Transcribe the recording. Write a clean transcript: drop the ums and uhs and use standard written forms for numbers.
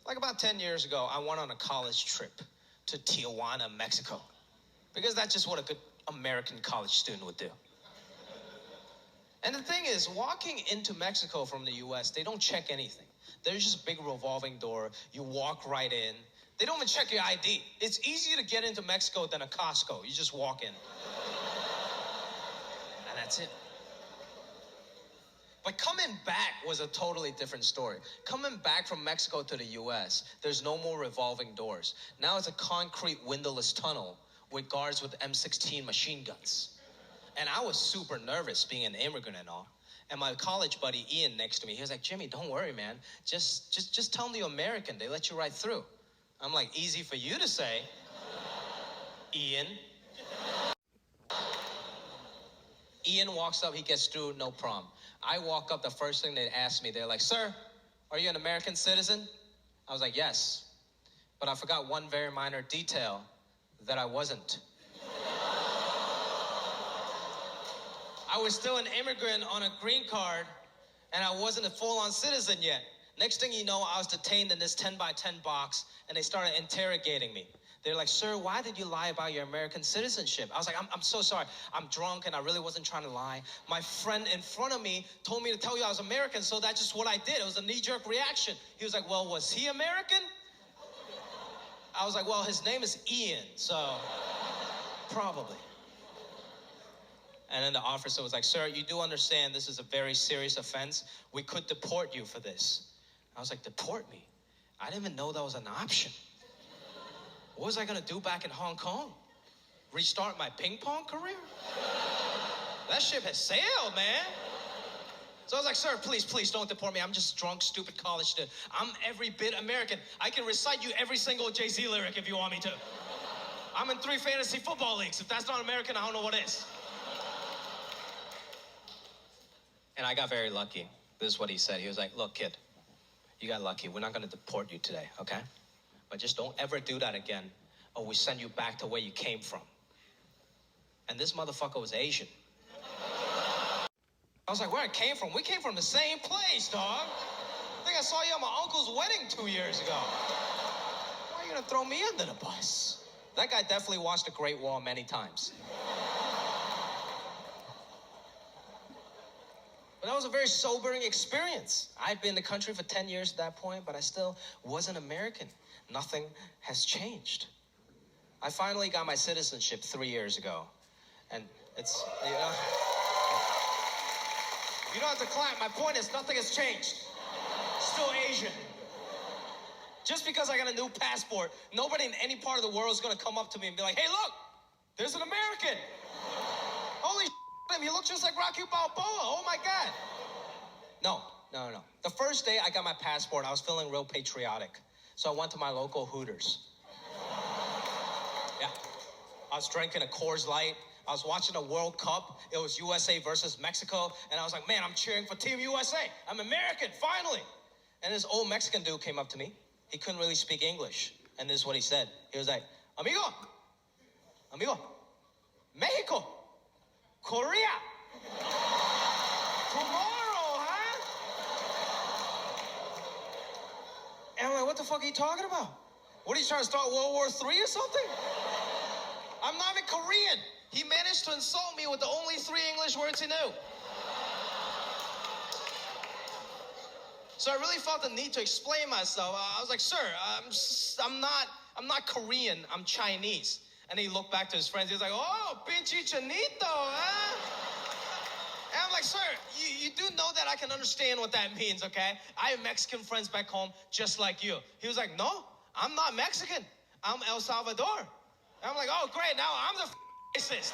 Like about 10 years ago, I went on a college trip to Tijuana, Mexico. Because that's just what a good American college student would do. And the thing is, walking into Mexico from the US, they don't check anything. There's just a big revolving door. You walk right in. They don't even check your ID. It's easier to get into Mexico than a Costco. You just walk in. And that's it. But coming back was a totally different story. Coming back from Mexico to the US, there's no more revolving doors. Now it's a concrete windowless tunnel with guards with M16 machine guns. And I was super nervous being an immigrant and all. And my college buddy Ian next to me, he was like, Jimmy, don't worry, man. Just tell them you're American. They let you right through. I'm like, easy for you to say, Ian. Ian walks up, he gets through, no problem. I walk up, the first thing they ask me, they're like, sir, are you an American citizen? I was like, yes. But I forgot one very minor detail, that I wasn't. I was still an immigrant on a green card, and I wasn't a full-on citizen yet. Next thing you know, I was detained in this 10 by 10 box, and they started interrogating me. They're like, sir, why did you lie about your American citizenship? I was like, I'm so sorry. I'm drunk, and I really wasn't trying to lie. My friend in front of me told me to tell you I was American, so that's just what I did. It was a knee-jerk reaction. He was like, well, was he American? I was like, well, his name is Ian, so probably. And then the officer was like, sir, you do understand this is a very serious offense. We could deport you for this. I was like, deport me? I didn't even know that was an option. What was I gonna do back in Hong Kong? Restart my ping pong career? That ship has sailed, man. So I was like, sir, please don't deport me. I'm just drunk, stupid college student. I'm every bit American. I can recite you every single Jay-Z lyric if you want me to. I'm in 3 fantasy football leagues. If that's not American, I don't know what is. And I got very lucky. This is what he said. He was like, look, kid, you got lucky. We're not going to deport you today, okay? But just don't ever do that again, or we send you back to where you came from. And this motherfucker was Asian. I was like, where I came from? We came from the same place, dog. I think I saw you at my uncle's wedding 2 years ago. Why are you going to throw me under the bus? That guy definitely watched The Great Wall many times. But that was a very sobering experience. I'd been in the country for 10 years at that point, but I still wasn't American. Nothing has changed. I finally got my citizenship 3 years ago. And it's, you know, you don't have to clap. My point is nothing has changed. Still Asian. Just because I got a new passport, nobody in any part of the world is going to come up to me and be like, hey, look, there's an American. Holy shit, he looks just like Rocky Balboa. Oh, my God. No. The first day I got my passport, I was feeling real patriotic. So I went to my local Hooters. Yeah. I was drinking a Coors Light. I was watching a World Cup. It was USA versus Mexico. And I was like, man, I'm cheering for Team USA. I'm American, finally. And this old Mexican dude came up to me. He couldn't really speak English. And this is what he said. He was like, amigo, Mexico, Korea, tomorrow, huh? And I'm like, what the fuck are you talking about? What are you trying to start World War III or something? I'm not even Korean. He managed to insult me with the only 3 English words he knew. So I really felt the need to explain myself. I was like, sir, I'm not Korean, I'm Chinese. And he looked back to his friends. He was like, oh, pinche chanito, huh? And I'm like, sir, you do know that I can understand what that means, okay? I have Mexican friends back home just like you. He was like, no, I'm not Mexican. I'm El Salvador. And I'm like, oh, great, now I'm the racist.